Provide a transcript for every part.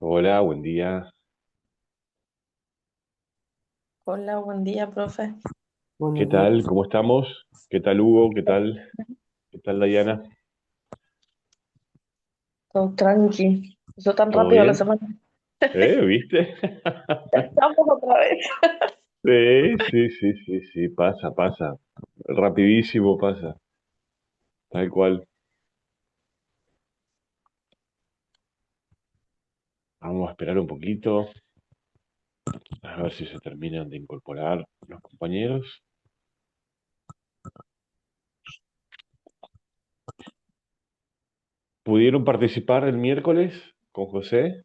Hola, buen día. Hola, buen día, profe. ¿Qué Buenos tal? días. ¿Cómo estamos? ¿Qué tal, Hugo? ¿Qué tal? ¿Qué tal, Dayana? Todo tranqui. Eso tan ¿Todo rápido la bien? semana. ¿Viste? Estamos otra vez. Sí, sí, sí, sí, sí, pasa. Rapidísimo pasa, tal cual. Vamos a esperar un poquito, a ver si se terminan de incorporar los compañeros. ¿Pudieron participar el miércoles con José?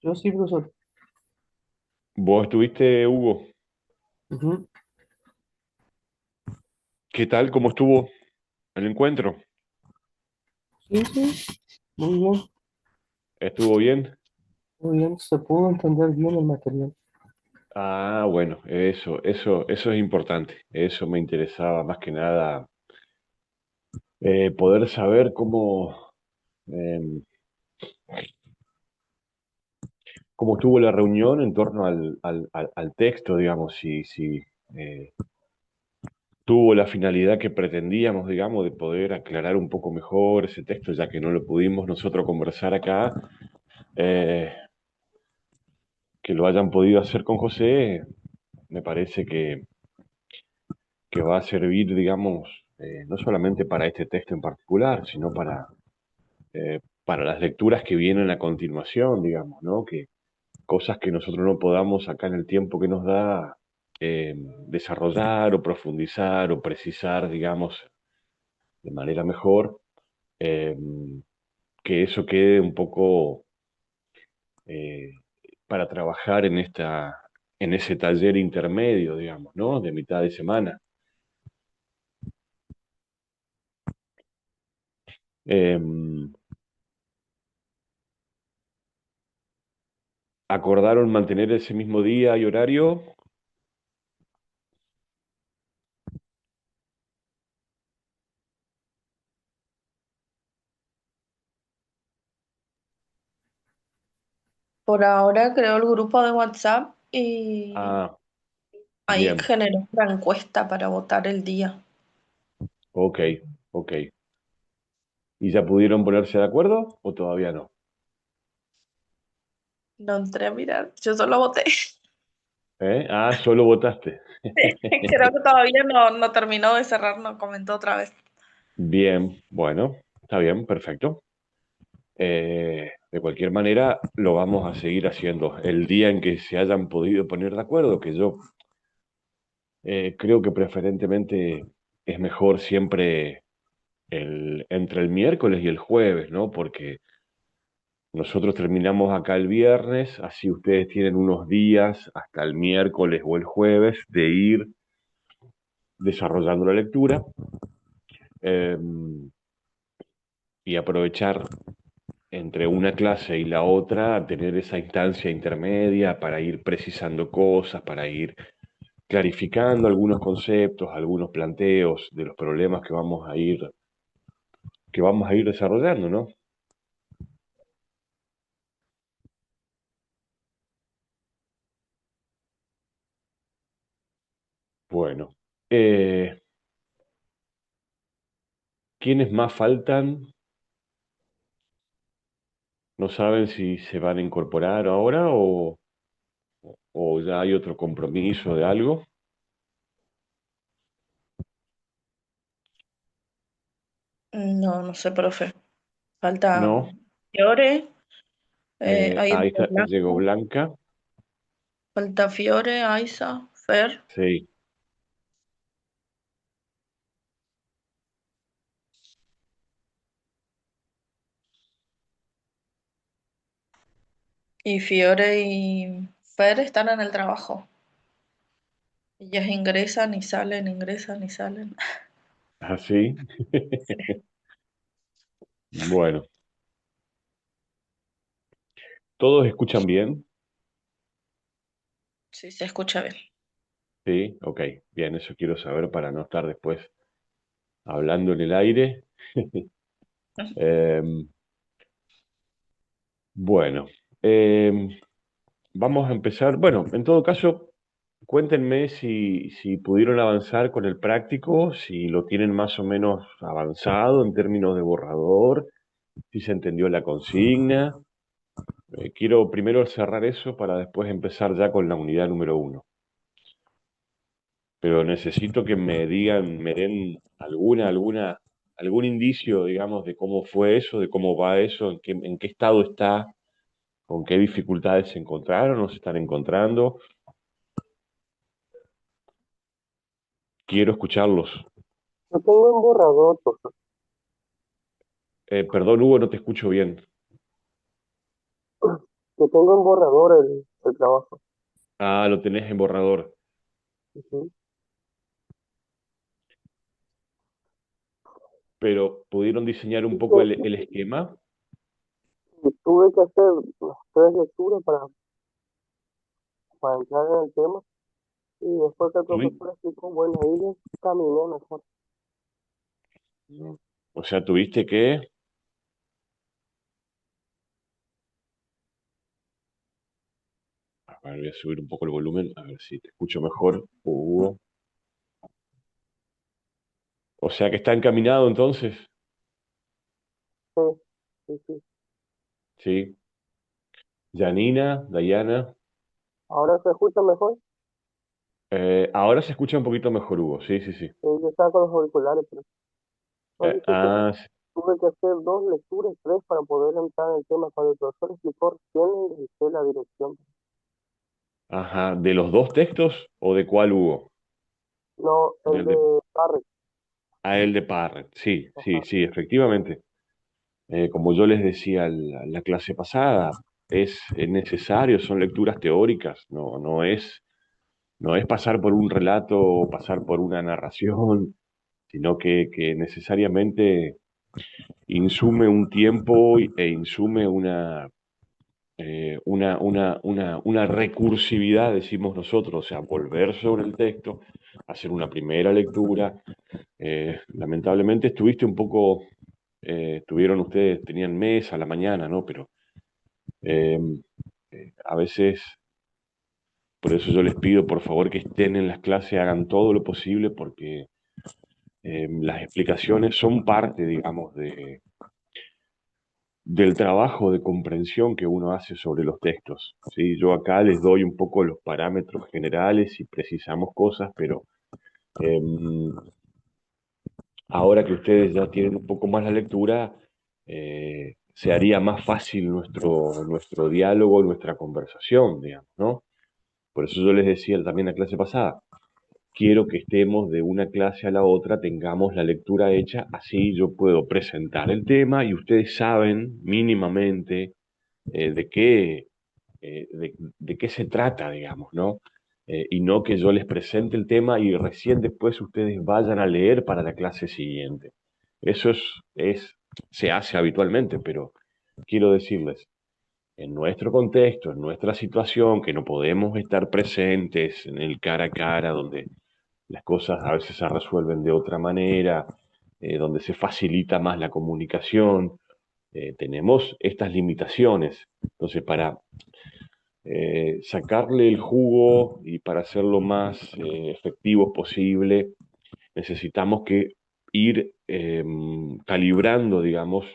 Yo sí, profesor. ¿Vos estuviste, Hugo? Ujú. ¿Qué tal? ¿Cómo estuvo el encuentro? Sí, sí, muy bien, ¿Estuvo bien? muy bien. Se pudo entender bien el material. Ah, bueno, eso es importante. Eso me interesaba más que nada, poder saber eh, cómo estuvo la reunión en torno al texto, digamos, si eh, tuvo la finalidad que pretendíamos, digamos, de poder aclarar un poco mejor ese texto, ya que no lo pudimos nosotros conversar acá, eh, que lo hayan podido hacer con José, me parece que va a servir, digamos, no solamente para este texto en particular, sino para las lecturas que vienen a continuación, digamos, ¿no? Que cosas que nosotros no podamos acá en el tiempo que nos da desarrollar o profundizar o precisar, digamos, de manera mejor, eh, que eso quede un poco eh, para trabajar en ese taller intermedio, digamos, ¿no? De mitad de semana. Eh, ¿Acordaron mantener ese mismo día y horario? Por ahora creo el grupo de WhatsApp y Ah, ahí bien, generó una encuesta para votar el día. ok, ok. ¿Y ya pudieron ponerse de acuerdo o todavía no? No entré a mirar, yo solo voté. ¿Eh? Ah, solo votaste. Creo que todavía no terminó de cerrar, no comentó otra vez. Bien, bueno, está bien, perfecto. De cualquier manera, lo vamos a seguir haciendo. El día en que se hayan podido poner de acuerdo, que yo creo que preferentemente es mejor siempre entre el miércoles y el jueves, ¿no? Porque nosotros terminamos acá el viernes, así ustedes tienen unos días hasta el miércoles o el jueves de ir desarrollando la lectura eh, y aprovechar entre una clase y la otra, tener esa instancia intermedia para ir precisando cosas, para ir clarificando algunos conceptos, algunos planteos de los problemas que vamos a ir desarrollando, ¿no? Bueno, eh, ¿quiénes más faltan? ¿No saben si se van a incorporar ahora o ya hay otro compromiso de algo? No, no sé, profe. Falta No. Fiore, ahí Ahí digo está, llegó Blanco. Blanca. Falta Fiore, Aiza, Fer. Sí. Y Fiore y Fer están en el trabajo. Ellas ingresan y salen. Así. Bueno, ¿todos escuchan bien? Sí, se escucha bien. Sí, ok, bien, eso quiero saber para no estar después hablando en el aire. Em, bueno, em, vamos a empezar. Bueno, en todo caso, cuéntenme si pudieron avanzar con el práctico, si lo tienen más o menos avanzado en términos de borrador, si se entendió la consigna. Quiero primero cerrar eso para después empezar ya con la unidad número uno. Pero necesito que me digan, me den algún indicio, digamos, de cómo fue eso, de cómo va eso, en qué estado está, con qué dificultades se encontraron o se están encontrando. Quiero escucharlos. Lo tengo en borrador, profesor. Perdón, Hugo, no te escucho bien. Lo tengo en borrador el trabajo. Ah, lo tenés en borrador. Ujú. Pero ¿pudieron diseñar un Es poco que el esquema? tuve que hacer las 3 lecturas para entrar en el tema y después que el Tuvi- profesor explicó, bueno, ahí les caminé mejor. O sea, tuviste que... A ver, voy a subir un poco el volumen, a ver si te escucho mejor, Hugo. O sea que está encaminado entonces, Sí, sí, sí. ¿sí? Janina, Dayana. Ahora se escucha mejor. Ahora se escucha un poquito mejor, Hugo, sí, sí, sí. Yo estaba con los auriculares, pero no Eh, dije que ah, sí. tuve que hacer 2 lecturas, 3 para poder entrar en el tema. Cuando el profesor explicó, recién revisé la dirección. Ajá, ¿de los dos textos o de cuál, Hugo? No, el Del de de, Barrett. a el de Parret, sí, sí, Ajá. sí, efectivamente. Como yo les decía la clase pasada, es necesario, son lecturas teóricas, no es pasar por un relato o pasar por una narración, sino que necesariamente insume un tiempo e insume una recursividad, decimos nosotros, o sea, volver sobre el texto, hacer una primera lectura. Lamentablemente estuviste un poco, estuvieron ustedes, tenían mesa a la mañana, ¿no? Pero eh, a veces, por eso yo les pido, por favor, que estén en las clases, hagan todo lo posible, porque las explicaciones son parte, digamos, del trabajo de comprensión que uno hace sobre los textos. ¿Sí? Yo acá les doy un poco los parámetros generales y precisamos cosas, pero eh, ahora que ustedes ya tienen un poco más la lectura, se haría más fácil nuestro diálogo, nuestra conversación, digamos, ¿no? Por eso yo les decía también en la clase pasada, quiero que estemos de una clase a la otra, tengamos la lectura hecha, así yo puedo presentar el tema y ustedes saben mínimamente de qué se trata, digamos, ¿no? Y no que yo les presente el tema y recién después ustedes vayan a leer para la clase siguiente. Eso se hace habitualmente, pero quiero decirles, en nuestro contexto, en nuestra situación, que no podemos estar presentes en el cara a cara, donde las cosas a veces se resuelven de otra manera, donde se facilita más la comunicación, tenemos estas limitaciones. Entonces, para sacarle el jugo y para hacerlo más efectivo posible, necesitamos que ir calibrando, digamos,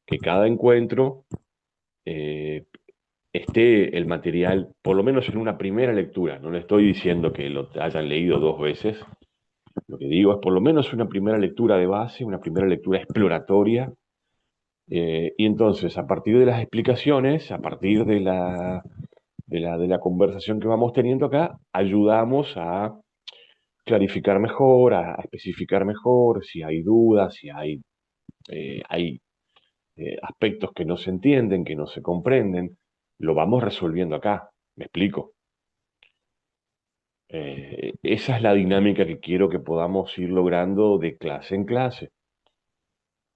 que cada encuentro eh, esté el material, por lo menos en una primera lectura. No le estoy diciendo que lo hayan leído 2 veces. Lo que digo es por lo menos una primera lectura de base, una primera lectura exploratoria. Y entonces, a partir de las explicaciones, a partir de la conversación que vamos teniendo acá, ayudamos a clarificar mejor, a especificar mejor, si hay dudas, si hay aspectos que no se entienden, que no se comprenden, lo vamos resolviendo acá. ¿Me explico? Esa es la dinámica que quiero que podamos ir logrando de clase en clase.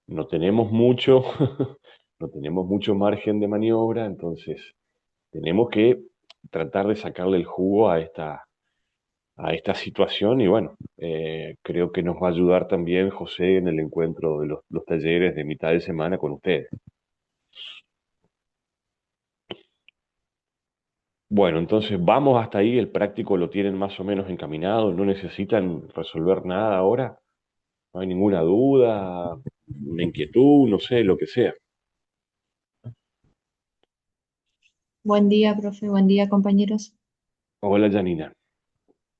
No tenemos mucho, no tenemos mucho margen de maniobra, entonces tenemos que tratar de sacarle el jugo a esta situación y bueno, creo que nos va a ayudar también José en el encuentro de los talleres de mitad de semana con ustedes. Bueno, entonces vamos hasta ahí, el práctico lo tienen más o menos encaminado, no necesitan resolver nada ahora, no hay ninguna duda, una inquietud, no sé, lo que sea. Buen día, profe. Buen día, compañeros. Hola, Janina.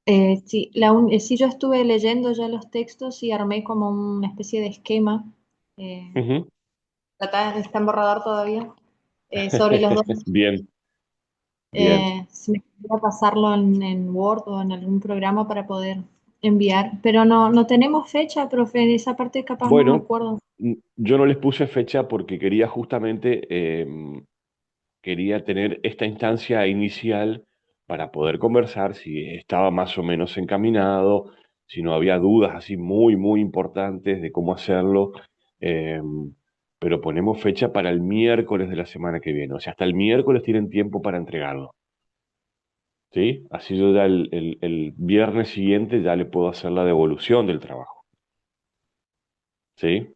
Sí, sí, yo estuve leyendo ya los textos y armé como una especie de esquema. Eh, Ujú. está en borrador todavía. Sobre los dos. Bien, bien. Si me quisiera pasarlo en Word o en algún programa para poder enviar. Pero no tenemos fecha, profe. En esa parte capaz no me Bueno, acuerdo. yo no les puse fecha porque quería justamente, quería tener esta instancia inicial para poder conversar si estaba más o menos encaminado, si no había dudas así muy, muy importantes de cómo hacerlo. eh, pero ponemos fecha para el miércoles de la semana que viene. O sea, hasta el miércoles tienen tiempo para entregarlo. ¿Sí? Así yo ya el viernes siguiente ya le puedo hacer la devolución del trabajo. ¿Sí?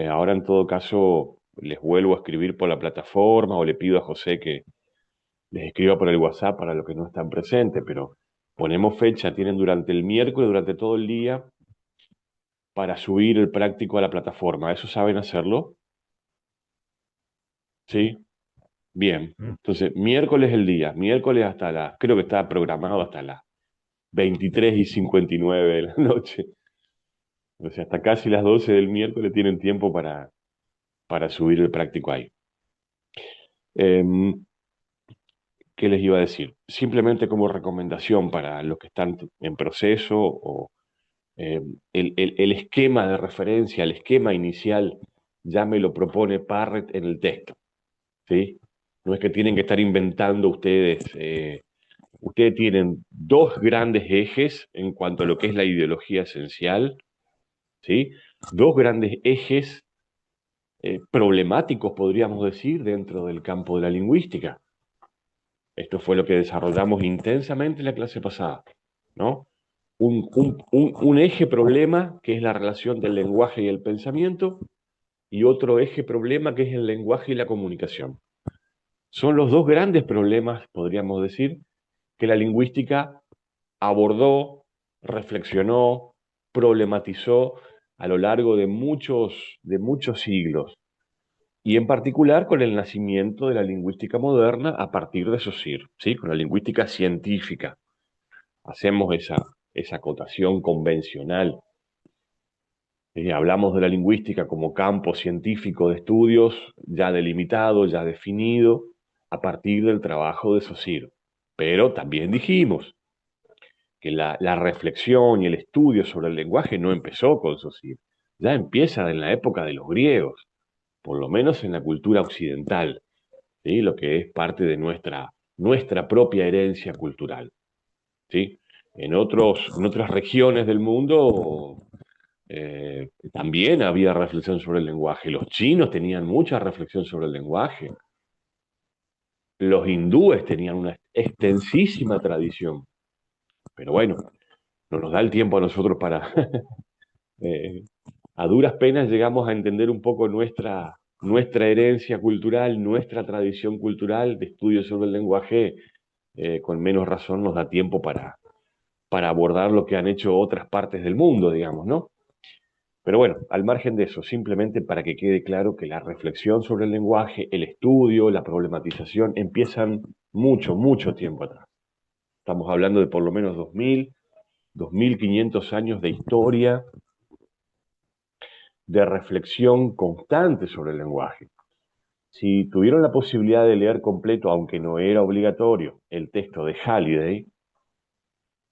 Ahora en todo caso les vuelvo a escribir por la plataforma o le pido a José que les escriba por el WhatsApp para los que no están presentes, pero ponemos fecha, tienen durante el miércoles, durante todo el día, para subir el práctico a la plataforma. ¿Eso saben hacerlo? ¿Sí? Bien. Entonces, miércoles el día, miércoles hasta las, creo que está programado hasta las 23:59 de la noche. O sea, hasta casi las 12 del miércoles tienen tiempo para subir el práctico ahí. Em, ¿Qué les iba a decir? Simplemente como recomendación para los que están en proceso o eh, el esquema de referencia, el esquema inicial, ya me lo propone Parrett en el texto, ¿sí? No es que tienen que estar inventando ustedes. Ustedes tienen dos grandes ejes en cuanto a lo que es la ideología esencial, ¿sí? Dos grandes ejes problemáticos, podríamos decir, dentro del campo de la lingüística. Esto fue lo que desarrollamos intensamente en la clase pasada, ¿no? Un eje problema que es la relación del lenguaje y el pensamiento y otro eje problema que es el lenguaje y la comunicación. Son los dos grandes problemas, podríamos decir, que la lingüística abordó, reflexionó, problematizó a lo largo de muchos siglos, y en particular con el nacimiento de la lingüística moderna a partir de Saussure, ¿sí? Con la lingüística científica. Hacemos esa acotación convencional. Hablamos de la lingüística como campo científico de estudios ya delimitado, ya definido, a partir del trabajo de Saussure. Pero también dijimos que la reflexión y el estudio sobre el lenguaje no empezó con Saussure, ya empieza en la época de los griegos, por lo menos en la cultura occidental, ¿sí? Lo que es parte de nuestra propia herencia cultural. ¿Sí? En otras regiones del mundo también había reflexión sobre el lenguaje. Los chinos tenían mucha reflexión sobre el lenguaje. Los hindúes tenían una extensísima tradición. Pero bueno, no nos da el tiempo a nosotros para... eh, a duras penas llegamos a entender un poco nuestra herencia cultural, nuestra tradición cultural de estudio sobre el lenguaje. Con menos razón nos da tiempo para abordar lo que han hecho otras partes del mundo, digamos, ¿no? Pero bueno, al margen de eso, simplemente para que quede claro que la reflexión sobre el lenguaje, el estudio, la problematización empiezan mucho, mucho tiempo atrás. Estamos hablando de por lo menos 2500 años de historia, de reflexión constante sobre el lenguaje. Si tuvieron la posibilidad de leer completo, aunque no era obligatorio, el texto de Halliday,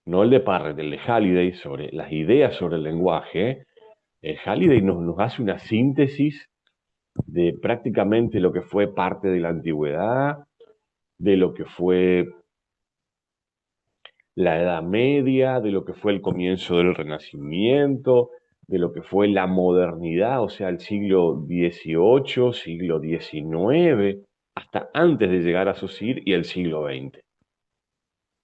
no el de Parrett, el de Halliday sobre las ideas sobre el lenguaje, Halliday nos hace una síntesis de prácticamente lo que fue parte de la antigüedad, de lo que fue la Edad Media, de lo que fue el comienzo del Renacimiento, de lo que fue la modernidad, o sea, el siglo XVIII, siglo XIX, hasta antes de llegar a Saussure y el siglo XX.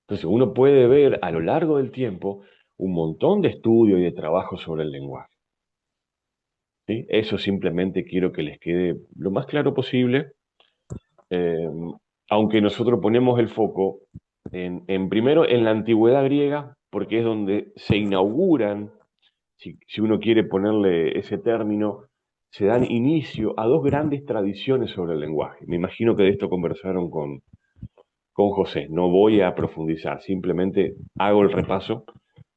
Entonces uno puede ver a lo largo del tiempo un montón de estudios y de trabajo sobre el lenguaje. ¿Sí? Eso simplemente quiero que les quede lo más claro posible, eh, aunque nosotros ponemos el foco primero en la antigüedad griega, porque es donde se inauguran, si uno quiere ponerle ese término, se dan inicio a dos grandes tradiciones sobre el lenguaje. Me imagino que de esto conversaron con José. No voy a profundizar, simplemente hago el repaso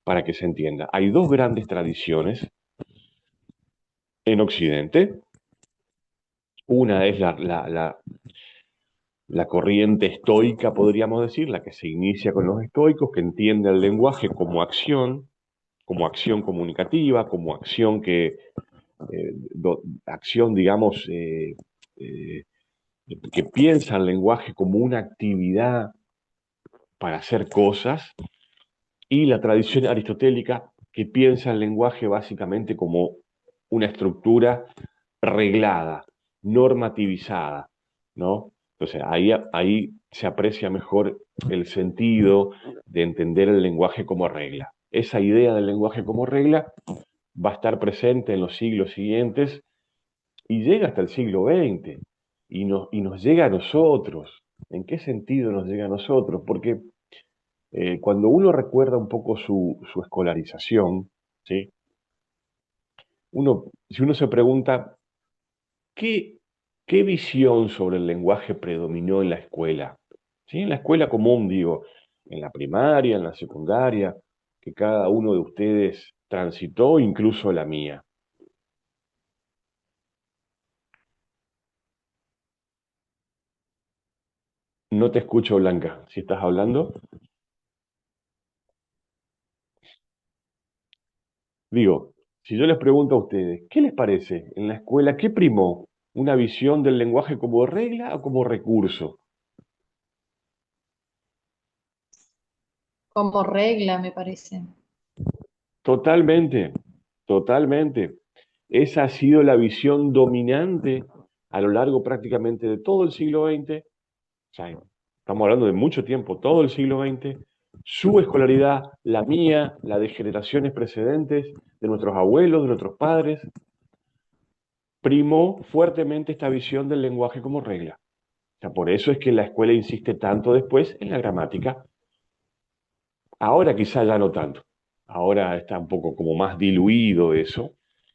para que se entienda. Hay dos grandes tradiciones en Occidente. Una es la corriente estoica, podríamos decir, la que se inicia con los estoicos, que entiende el lenguaje como acción comunicativa, como acción acción, digamos, eh, que piensa el lenguaje como una actividad para hacer cosas, y la tradición aristotélica, que piensa el lenguaje básicamente como una estructura reglada, normativizada, ¿no? Entonces ahí se aprecia mejor el sentido de entender el lenguaje como regla. Esa idea del lenguaje como regla va a estar presente en los siglos siguientes y llega hasta el siglo XX y nos llega a nosotros. ¿En qué sentido nos llega a nosotros? Porque cuando uno recuerda un poco su escolarización, ¿sí? Si uno se pregunta, ¿qué, qué visión sobre el lenguaje predominó en la escuela? ¿Sí? En la escuela común, digo, en la primaria, en la secundaria, que cada uno de ustedes transitó, incluso la mía. No te escucho, Blanca, si estás hablando. Digo, si yo les pregunto a ustedes, ¿qué les parece en la escuela? ¿Qué primó? ¿Una visión del lenguaje como regla o como recurso? Como regla, me parece. Totalmente, totalmente. Esa ha sido la visión dominante a lo largo prácticamente de todo el siglo XX. O sea, estamos hablando de mucho tiempo, todo el siglo XX. Su escolaridad, la mía, la de generaciones precedentes, de nuestros abuelos, de nuestros padres, primó fuertemente esta visión del lenguaje como regla. O sea, por eso es que la escuela insiste tanto después en la gramática. Ahora quizá ya no tanto. Ahora está un poco como más diluido eso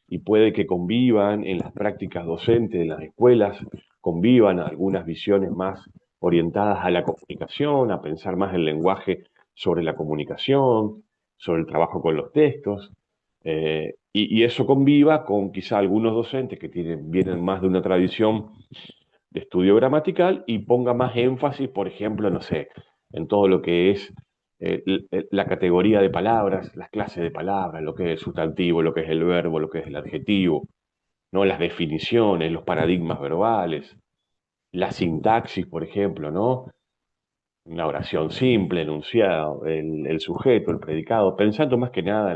y puede que convivan en las prácticas docentes de las escuelas, convivan algunas visiones más orientadas a la comunicación, a pensar más el lenguaje sobre la comunicación, sobre el trabajo con los textos, y eso conviva con quizá algunos docentes que vienen más de una tradición de estudio gramatical y ponga más énfasis, por ejemplo, no sé, en todo lo que es la categoría de palabras, las clases de palabras, lo que es el sustantivo, lo que es el verbo, lo que es el adjetivo, ¿no? Las definiciones, los paradigmas verbales, la sintaxis, por ejemplo, ¿no? Una oración simple, enunciado, el sujeto, el predicado, pensando más que nada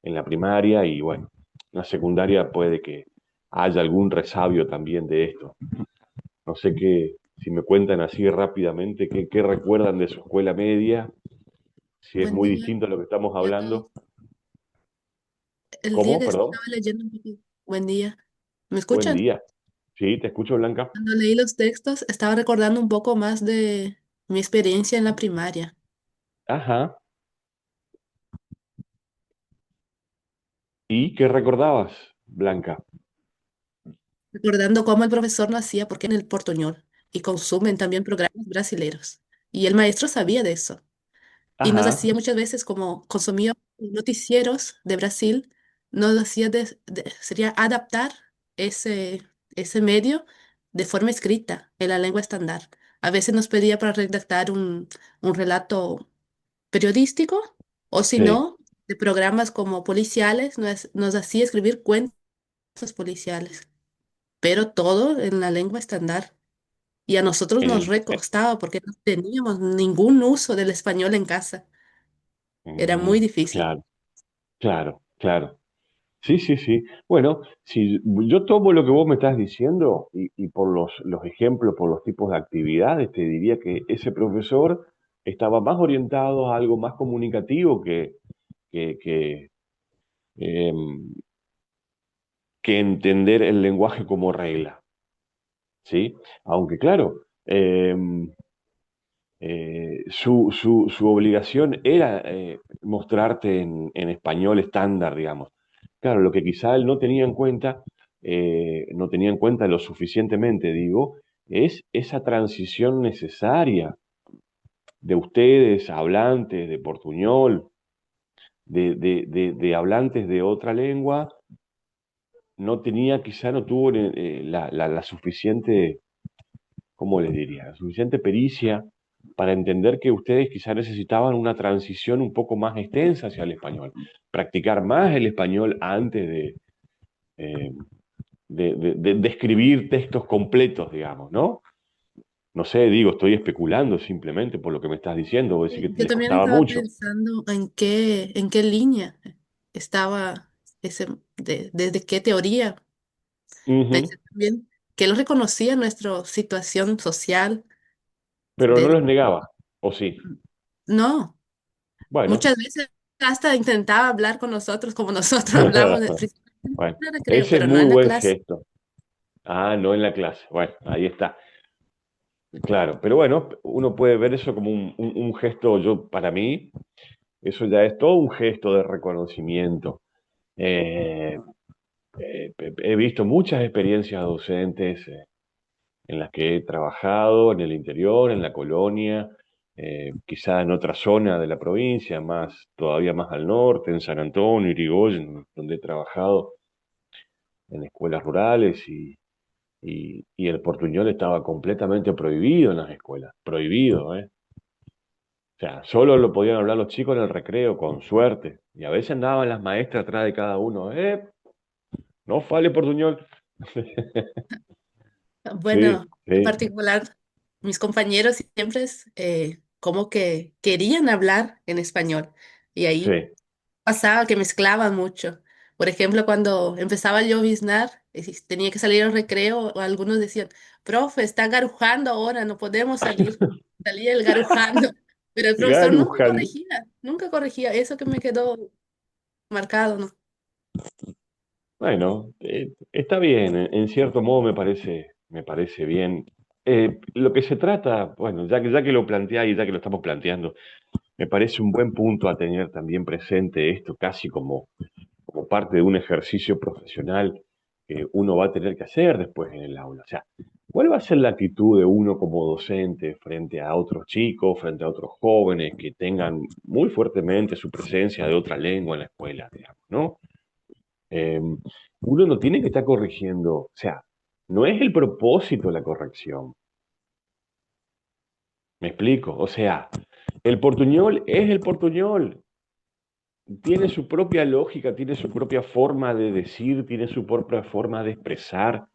en la primaria y bueno, en la secundaria puede que haya algún resabio también de esto. No sé si me cuentan así rápidamente, qué recuerdan de su escuela media, si es Buen muy día, distinto a lo que estamos a todos. hablando. El día ¿Cómo? que Perdón. estaba leyendo un poquito, buen día, ¿me Buen escuchan? día. Sí, te escucho, Blanca. Cuando leí los textos, estaba recordando un poco más de mi experiencia en la primaria, Ajá. ¿Y qué recordabas, Blanca? recordando cómo el profesor no hacía porque en el portuñol y consumen también programas brasileños. Y el maestro sabía de eso. Y nos Ajá. hacía muchas veces como consumía noticieros de Brasil, nos hacía sería adaptar ese, ese medio de forma escrita en la lengua estándar. A veces nos pedía para redactar un relato periodístico o si Sí. no, de programas como policiales, nos hacía escribir cuentos policiales, pero todo en la lengua estándar. Y a nosotros En nos el, recostaba porque no teníamos ningún uso del español en casa. Era mm, muy difícil. claro, claro, claro. Sí, sí, sí. Bueno, si yo tomo lo que vos me estás diciendo y por los ejemplos, por los tipos de actividades, te diría que ese profesor estaba más orientado a algo más comunicativo que, que, em, que entender el lenguaje como regla, ¿sí? Aunque claro, su obligación era mostrarte en español estándar, digamos. Claro, lo que quizá él no tenía en cuenta, no tenía en cuenta lo suficientemente, digo, es esa transición necesaria de ustedes, hablantes de portuñol, de hablantes de otra lengua, no tenía, quizá no tuvo la suficiente, ¿cómo les diría? La suficiente pericia para entender que ustedes quizá necesitaban una transición un poco más extensa hacia el español, practicar más el español antes eh, de escribir textos completos, digamos, ¿no? No sé, digo, estoy especulando simplemente por lo que me estás diciendo, vos decís que Yo les también costaba estaba mucho. pensando en qué línea estaba ese, desde qué teoría. Ujú. Pensé también que él reconocía nuestra situación social. Pero no De, los negaba, ¿o sí? no, Bueno, muchas veces hasta intentaba hablar con nosotros como nosotros hablamos, principalmente bueno, en el recreo, ese es pero no muy en la buen clase. gesto. Ah, no en la clase. Bueno, ahí está. Claro, pero bueno, uno puede ver eso como un gesto, yo, para mí, eso ya es todo un gesto de reconocimiento. Eh, he visto muchas experiencias docentes en las que he trabajado en el interior, en la colonia, quizá en otra zona de la provincia, más, todavía más al norte, en San Antonio, Irigoyen, donde he trabajado en escuelas rurales y el portuñol estaba completamente prohibido en las escuelas, prohibido, ¿eh? O sea, solo lo podían hablar los chicos en el recreo, con suerte. Y a veces andaban las maestras atrás de cada uno, no fale portuñol. Sí, Bueno, en sí, particular, mis compañeros siempre como que querían hablar en español y ahí sí. pasaba que mezclaban mucho. Por ejemplo, cuando empezaba a lloviznar, y si tenía que salir al recreo, o algunos decían, profe, está garujando ahora, no podemos salir. Salía el garujando, pero el profesor Garujando. nunca corregía. Eso que me quedó marcado, ¿no? Bueno, está bien, en cierto modo me parece bien. Lo que se trata, bueno, ya que lo planteáis, ya que lo estamos planteando, me parece un buen punto a tener también presente esto casi como parte de un ejercicio profesional que uno va a tener que hacer después en el aula. O sea, ¿cuál va a ser la actitud de uno como docente frente a otros chicos, frente a otros jóvenes que tengan muy fuertemente su presencia de otra lengua en la escuela, digamos, ¿no? Eh, Uno no tiene que estar corrigiendo, o sea, no es el propósito la corrección. ¿Me explico? O sea, el portuñol es el portuñol, tiene su propia lógica, tiene su propia forma de decir, tiene su propia forma de expresar.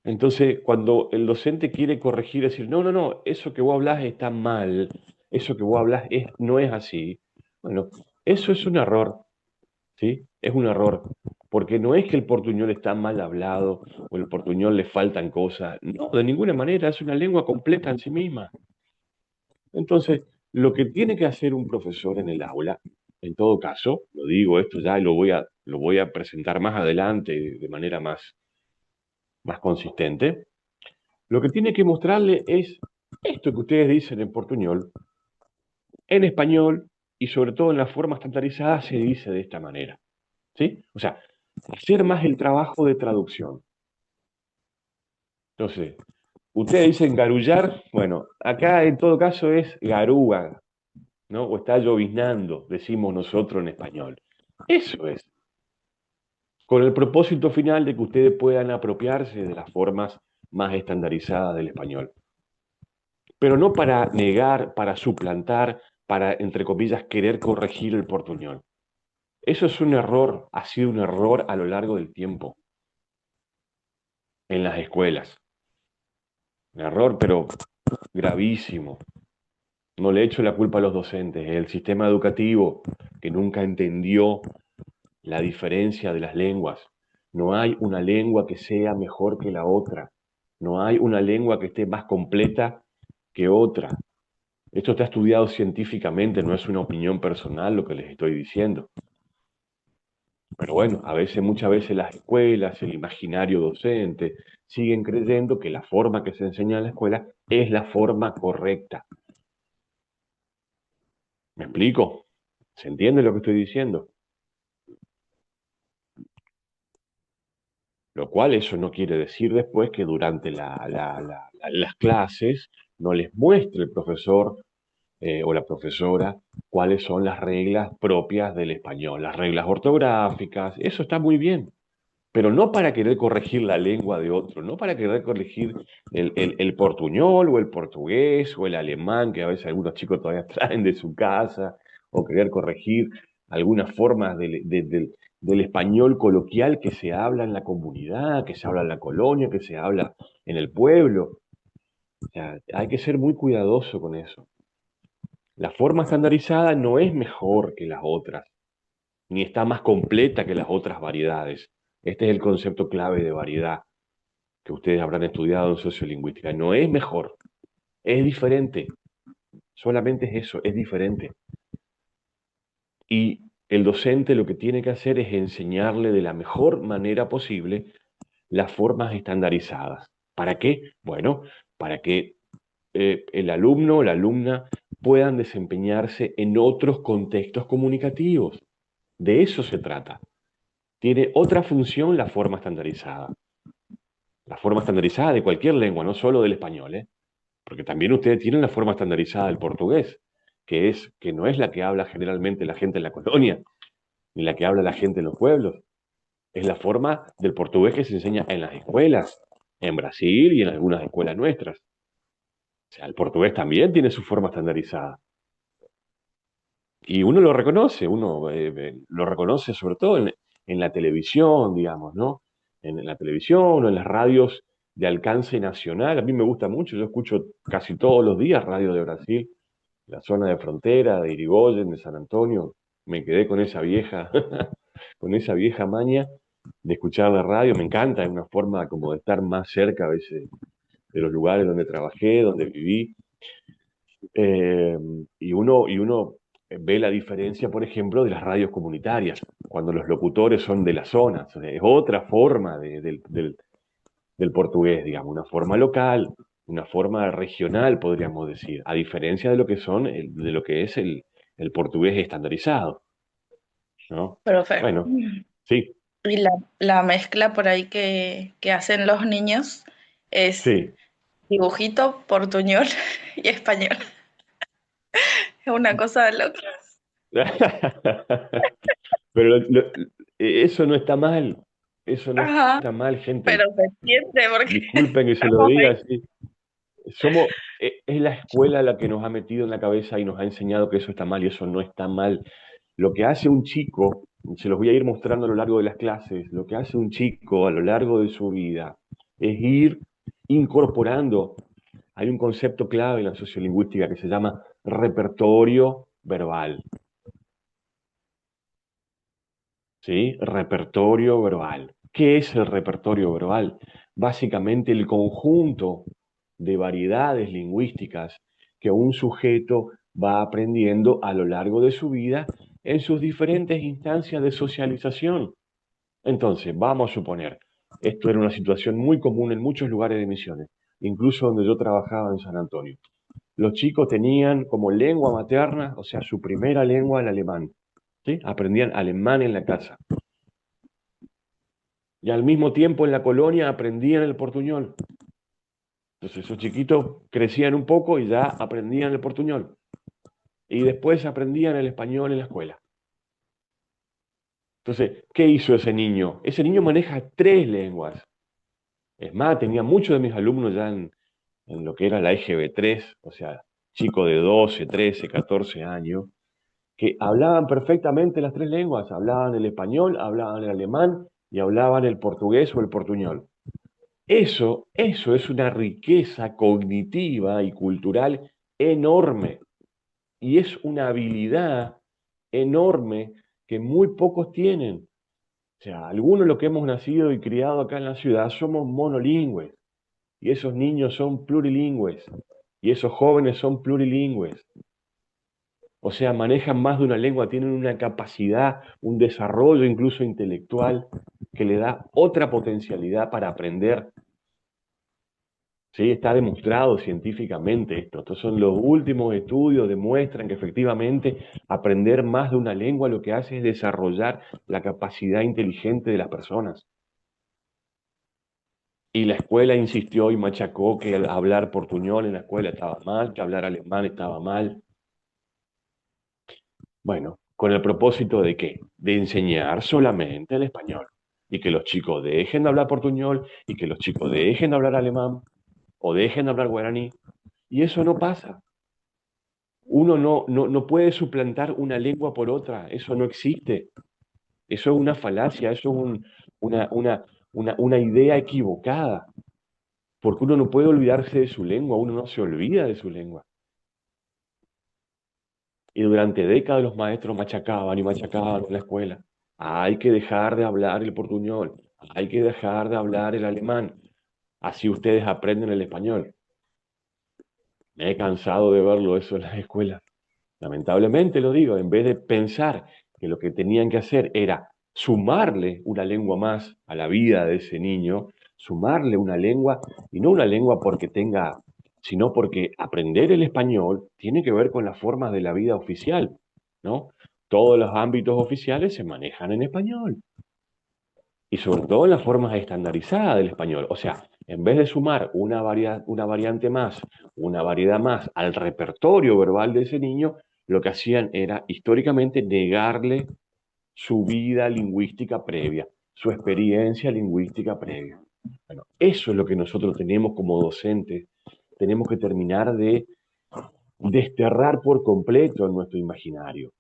Entonces, cuando el docente quiere corregir, decir, no, no, no, eso que vos hablas está mal, eso que vos hablas no es así. Bueno, eso es un error, ¿sí? Es un error, porque no es que el portuñol está mal hablado o el portuñol le faltan cosas. No, de ninguna manera, es una lengua completa en sí misma. Entonces, lo que tiene que hacer un profesor en el aula, en todo caso, lo digo esto ya y lo voy a presentar más adelante de manera más consistente, lo que tiene que mostrarle es esto que ustedes dicen en portuñol, en español y sobre todo en la forma estandarizada se dice de esta manera, ¿sí? O sea, hacer más el trabajo de traducción. Entonces, ustedes dicen garullar, bueno, acá en todo caso es garúa, ¿no? O está lloviznando, decimos nosotros en español. Eso es, con el propósito final de que ustedes puedan apropiarse de las formas más estandarizadas del español. Pero no para negar, para suplantar, para, entre comillas, querer corregir el portuñol. Eso es un error, ha sido un error a lo largo del tiempo en las escuelas. Un error, pero gravísimo. No le echo la culpa a los docentes, es el sistema educativo que nunca entendió la diferencia de las lenguas. No hay una lengua que sea mejor que la otra. No hay una lengua que esté más completa que otra. Esto está estudiado científicamente, no es una opinión personal lo que les estoy diciendo. Pero bueno, muchas veces las escuelas, el imaginario docente, siguen creyendo que la forma que se enseña en la escuela es la forma correcta. ¿Me explico? ¿Se entiende lo que estoy diciendo? Lo cual eso no quiere decir después que durante las clases no les muestre el profesor o la profesora cuáles son las reglas propias del español, las reglas ortográficas, eso está muy bien, pero no para querer corregir la lengua de otro, no para querer corregir el portuñol o el portugués o el alemán que a veces algunos chicos todavía traen de su casa, o querer corregir algunas formas del español coloquial que se habla en la comunidad, que se habla en la colonia, que se habla en el pueblo. O sea, hay que ser muy cuidadoso con eso. La forma estandarizada no es mejor que las otras, ni está más completa que las otras variedades. Este es el concepto clave de variedad que ustedes habrán estudiado en sociolingüística. No es mejor, es diferente. Solamente es eso, es diferente. Y el docente lo que tiene que hacer es enseñarle de la mejor manera posible las formas estandarizadas. ¿Para qué? Bueno, para que el alumno o la alumna puedan desempeñarse en otros contextos comunicativos. De eso se trata. Tiene otra función la forma estandarizada. La forma estandarizada de cualquier lengua, no solo del español, ¿eh? Porque también ustedes tienen la forma estandarizada del portugués, que no es la que habla generalmente la gente en la colonia, ni la que habla la gente en los pueblos. Es la forma del portugués que se enseña en las escuelas, en Brasil y en algunas escuelas nuestras. O sea, el portugués también tiene su forma estandarizada. Y uno lo reconoce, lo reconoce sobre todo en la televisión, digamos, ¿no? En la televisión o en las radios de alcance nacional. A mí me gusta mucho, yo escucho casi todos los días radio de Brasil, la zona de frontera, de Irigoyen, de San Antonio. Me quedé con esa vieja, con esa vieja maña de escuchar la radio. Me encanta, es una forma como de estar más cerca a veces de los lugares donde trabajé, donde viví. Eh, y uno ve la diferencia, por ejemplo, de las radios comunitarias, cuando los locutores son de la zona. O sea, es otra forma del portugués, digamos, una forma local, una forma regional, podríamos decir, a diferencia de lo que de lo que es el portugués estandarizado, ¿no? Profe. Bueno, sí, Y la mezcla por ahí que hacen los niños es sí. dibujito, portuñol y español. Es una cosa de loco. Pero eso no está mal, eso no Ajá, está mal, gente. pero se entiende porque Disculpen que se lo estamos diga ahí. así. Es la escuela la que nos ha metido en la cabeza y nos ha enseñado que eso está mal y eso no está mal. Lo que hace un chico, se los voy a ir mostrando a lo largo de las clases, lo que hace un chico a lo largo de su vida es ir incorporando. Hay un concepto clave en la sociolingüística que se llama repertorio verbal. ¿Sí? Repertorio verbal. ¿Qué es el repertorio verbal? Básicamente el conjunto de variedades lingüísticas que un sujeto va aprendiendo a lo largo de su vida en sus diferentes instancias de socialización. Entonces, vamos a suponer, esto era una situación muy común en muchos lugares de Misiones, incluso donde yo trabajaba en San Antonio. Los chicos tenían como lengua materna, o sea, su primera lengua el alemán. ¿Sí? Aprendían alemán en la casa. Y al mismo tiempo en la colonia aprendían el portuñol. Entonces esos chiquitos crecían un poco y ya aprendían el portuñol. Y después aprendían el español en la escuela. Entonces, ¿qué hizo ese niño? Ese niño maneja tres lenguas. Es más, tenía muchos de mis alumnos ya en lo que era la EGB3, o sea, chicos de 12, 13, 14 años, que hablaban perfectamente las tres lenguas. Hablaban el español, hablaban el alemán y hablaban el portugués o el portuñol. Eso es una riqueza cognitiva y cultural enorme. Y es una habilidad enorme que muy pocos tienen. O sea, algunos los que hemos nacido y criado acá en la ciudad somos monolingües y esos niños son plurilingües. Y esos jóvenes son plurilingües. O sea, manejan más de una lengua, tienen una capacidad, un desarrollo incluso intelectual que le da otra potencialidad para aprender. Sí, está demostrado científicamente esto. Estos son los últimos estudios, demuestran que efectivamente aprender más de una lengua lo que hace es desarrollar la capacidad inteligente de las personas. Y la escuela insistió y machacó que hablar portuñol en la escuela estaba mal, que hablar alemán estaba mal. Bueno, ¿con el propósito de qué? De enseñar solamente el español. Y que los chicos dejen de hablar portuñol y que los chicos dejen de hablar alemán o dejen de hablar guaraní. Y eso no pasa. Uno no puede suplantar una lengua por otra. Eso no existe. Eso es una falacia, eso es una idea equivocada. Porque uno no puede olvidarse de su lengua, uno no se olvida de su lengua. Y durante décadas los maestros machacaban y machacaban en la escuela. Hay que dejar de hablar el portuñol, hay que dejar de hablar el alemán. Así ustedes aprenden el español. Me he cansado de verlo eso en las escuelas. Lamentablemente lo digo, en vez de pensar que lo que tenían que hacer era sumarle una lengua más a la vida de ese niño, sumarle una lengua, y no una lengua porque tenga, sino porque aprender el español tiene que ver con las formas de la vida oficial, ¿no? Todos los ámbitos oficiales se manejan en español, y sobre todo en las formas estandarizadas del español. O sea, en vez de sumar una variante más, una variedad más al repertorio verbal de ese niño, lo que hacían era históricamente negarle su vida lingüística previa, su experiencia lingüística previa. Bueno, eso es lo que nosotros tenemos como docentes, tenemos que terminar de desterrar por completo en nuestro imaginario.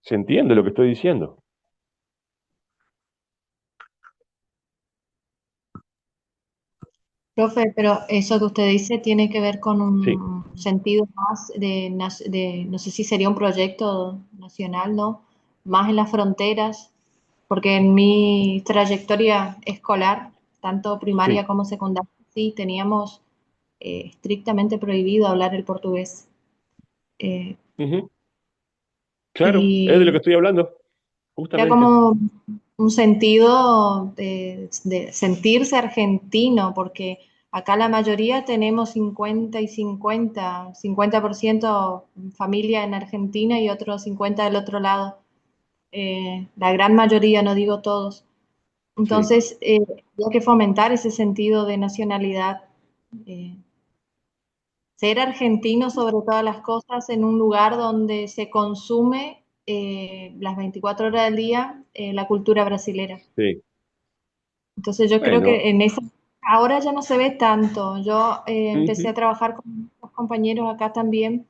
¿Se entiende lo que estoy diciendo? Profe, pero eso que usted dice tiene que ver con Sí, un sentido más no sé si sería un proyecto nacional, ¿no? Más en las fronteras, porque en mi trayectoria escolar, tanto primaria sí. como secundaria, sí teníamos estrictamente prohibido hablar el portugués. Eh, Ujú. Claro, es de lo que y estoy hablando, era justamente. como un sentido de sentirse argentino, porque acá la mayoría tenemos 50 y 50, 50% familia en Argentina y otro 50 del otro lado. La gran mayoría, no digo todos. Sí. Entonces, hay que fomentar ese sentido de nacionalidad. eh, Ser argentino sobre todas las cosas en un lugar donde se consume las 24 horas del día la cultura brasilera. Sí, Entonces yo creo bueno, que en eso ahora ya no se ve tanto. Yo empecé ujú, a trabajar con los compañeros acá también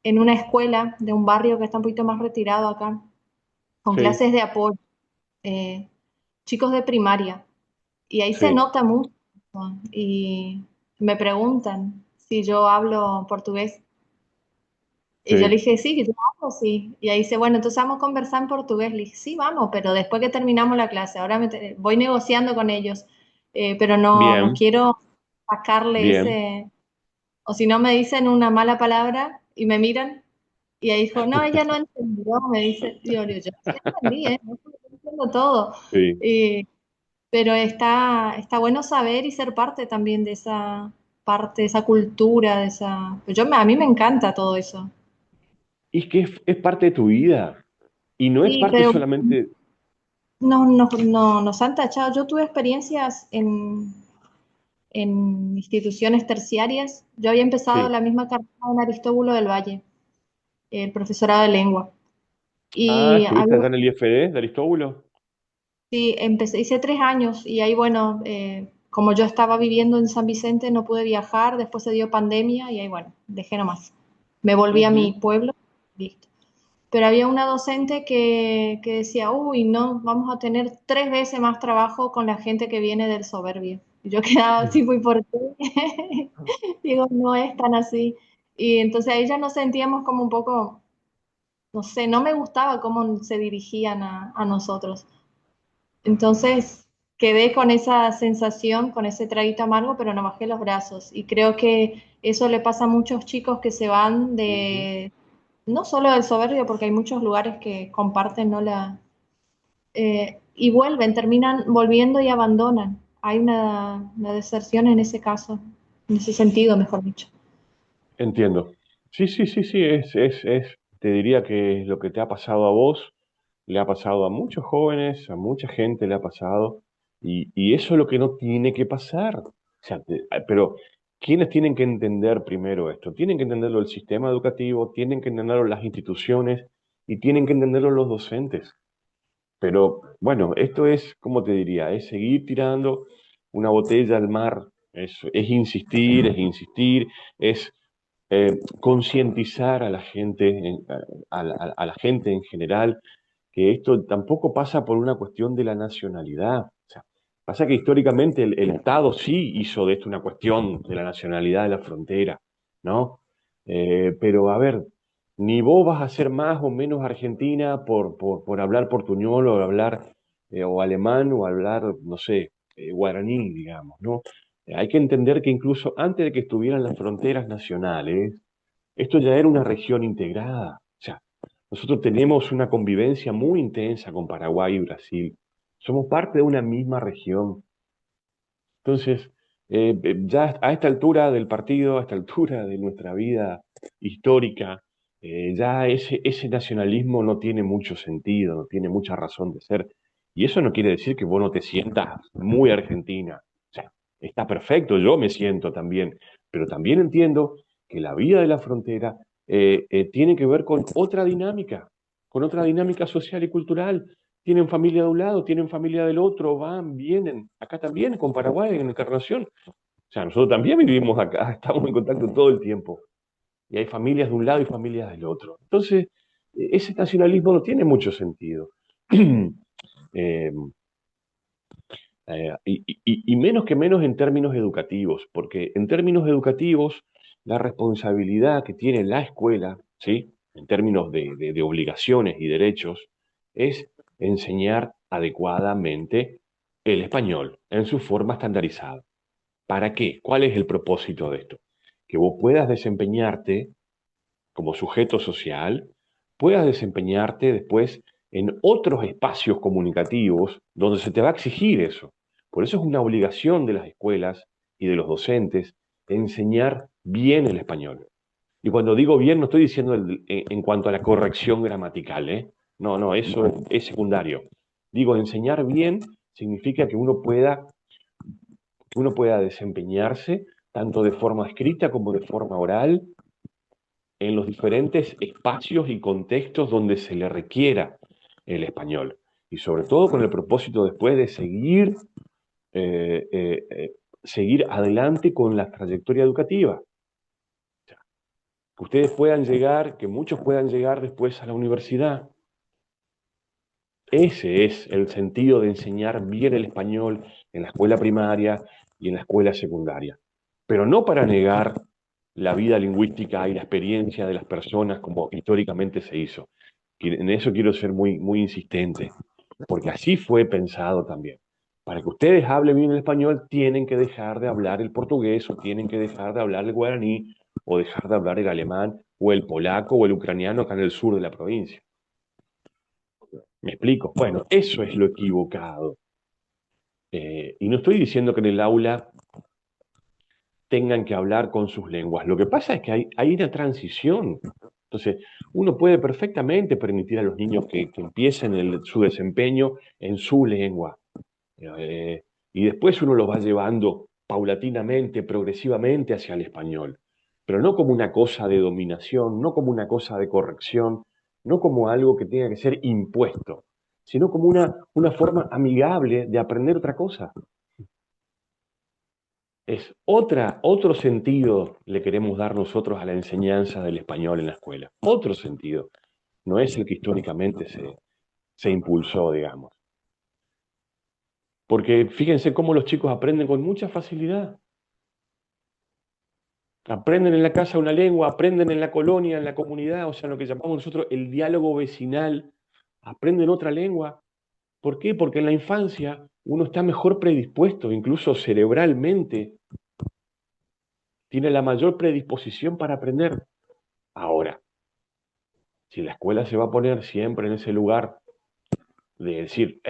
en una escuela de un barrio que está un poquito más retirado acá, con sí, clases de apoyo, eh, chicos de primaria. Y ahí se sí, nota mucho, ¿no? Y me preguntan si yo hablo portugués. Y yo le sí. dije, sí, que yo hablo, sí. Y ahí dice, bueno, entonces vamos a conversar en portugués. Le dije, sí, vamos, pero después que terminamos la clase, ahora voy negociando con ellos, pero no Bien, quiero sacarle bien. ese, o si no me dicen una mala palabra y me miran, y ahí dijo, no, ella no entendió, me dice, yo sí entendí, ¿eh? No estoy entiendo todo. Sí. Y- pero está bueno saber y ser parte también de esa parte, de esa cultura, de esa... Pues a mí me encanta todo eso. Y es que es parte de tu vida. Y no es Sí, parte pero solamente. nos han tachado. Yo tuve experiencias en instituciones terciarias. Yo había empezado Sí. la misma carrera en Aristóbulo del Valle, el profesorado de lengua. Ah, Y ¿estuviste había, allá en el IFD de Aristóbulo? sí, hice 3 años y ahí, bueno, como yo estaba viviendo en San Vicente, no pude viajar, después se dio pandemia y ahí, bueno, dejé nomás. Me volví a mi Ujú. pueblo, listo. Pero había una docente que decía, uy, no, vamos a tener 3 veces más trabajo con la gente que viene del soberbio. Y yo quedaba así, muy ¿por qué? Digo, no es tan así. Y entonces ahí ya nos sentíamos como un poco, no sé, no me gustaba cómo se dirigían a nosotros. Entonces, quedé con esa sensación, con ese traguito amargo, pero no bajé los brazos. Y creo que eso le pasa a muchos chicos que se van de, no solo del Soberbio, porque hay muchos lugares que comparten, ¿no? Y vuelven, terminan volviendo y abandonan. Hay una deserción en ese caso, en ese sentido, mejor dicho. Entiendo. Sí, sí, sí, sí, te diría que lo que te ha pasado a vos, le ha pasado a muchos jóvenes, a mucha gente le ha pasado, y eso es lo que no tiene que pasar. O sea, pero ¿quiénes tienen que entender primero esto? Tienen que entenderlo el sistema educativo, tienen que entenderlo las instituciones y tienen que entenderlo los docentes. Pero bueno, esto es, ¿cómo te diría? Es seguir tirando una botella al mar, es insistir, es concientizar a la gente, a la gente en general, que esto tampoco pasa por una cuestión de la nacionalidad. O sea, pasa que históricamente el Estado sí hizo de esto una cuestión de la nacionalidad de la frontera, ¿no? Pero a ver, ni vos vas a ser más o menos argentina por hablar portuñol o hablar o alemán o hablar, no sé, guaraní, digamos, ¿no? Hay que entender que incluso antes de que estuvieran las fronteras nacionales, esto ya era una región integrada. O sea, nosotros tenemos una convivencia muy intensa con Paraguay y Brasil. Somos parte de una misma región. Entonces, ya a esta altura del partido, a esta altura de nuestra vida histórica, ya ese nacionalismo no tiene mucho sentido, no tiene mucha razón de ser. Y eso no quiere decir que vos no te sientas muy argentina. O sea, está perfecto, yo me siento también, pero también entiendo que la vida de la frontera tiene que ver con otra dinámica social y cultural. Tienen familia de un lado, tienen familia del otro, van, vienen. Acá también, con Paraguay, en Encarnación. O sea, nosotros también vivimos acá, estamos en contacto todo el tiempo. Y hay familias de un lado y familias del otro. Entonces, ese nacionalismo no tiene mucho sentido. Eh, y menos que menos en términos educativos, porque en términos educativos, la responsabilidad que tiene la escuela, ¿sí? En términos de obligaciones y derechos, es enseñar adecuadamente el español en su forma estandarizada. ¿Para qué? ¿Cuál es el propósito de esto? Que vos puedas desempeñarte como sujeto social, puedas desempeñarte después en otros espacios comunicativos donde se te va a exigir eso. Por eso es una obligación de las escuelas y de los docentes enseñar bien el español. Y cuando digo bien, no estoy diciendo en cuanto a la corrección gramatical, ¿eh? No, no, eso es secundario. Digo, enseñar bien significa que uno pueda desempeñarse tanto de forma escrita como de forma oral en los diferentes espacios y contextos donde se le requiera el español. Y sobre todo con el propósito después de eh, eh, eh, seguir adelante con la trayectoria educativa. Que ustedes puedan llegar, que muchos puedan llegar después a la universidad. Ese es el sentido de enseñar bien el español en la escuela primaria y en la escuela secundaria. Pero no para negar la vida lingüística y la experiencia de las personas como históricamente se hizo. Y en eso quiero ser muy, muy insistente, porque así fue pensado también. Para que ustedes hablen bien el español, tienen que dejar de hablar el portugués, o tienen que dejar de hablar el guaraní, o dejar de hablar el alemán, o el polaco, o el ucraniano acá en el sur de la provincia. ¿Me explico? Bueno, eso es lo equivocado. Y no estoy diciendo que en el aula tengan que hablar con sus lenguas. Lo que pasa es que hay una transición. Entonces, uno puede perfectamente permitir a los niños que empiecen su desempeño en su lengua. Y después uno los va llevando paulatinamente, progresivamente hacia el español. Pero no como una cosa de dominación, no como una cosa de corrección, no como algo que tenga que ser impuesto, sino como una forma amigable de aprender otra cosa. Es otro sentido le queremos dar nosotros a la enseñanza del español en la escuela. Otro sentido. No es el que históricamente se impulsó, digamos. Porque fíjense cómo los chicos aprenden con mucha facilidad. Aprenden en la casa una lengua, aprenden en la colonia, en la comunidad, o sea, lo que llamamos nosotros el diálogo vecinal, aprenden otra lengua. ¿Por qué? Porque en la infancia uno está mejor predispuesto, incluso cerebralmente, tiene la mayor predisposición para aprender. Ahora, si la escuela se va a poner siempre en ese lugar de decir,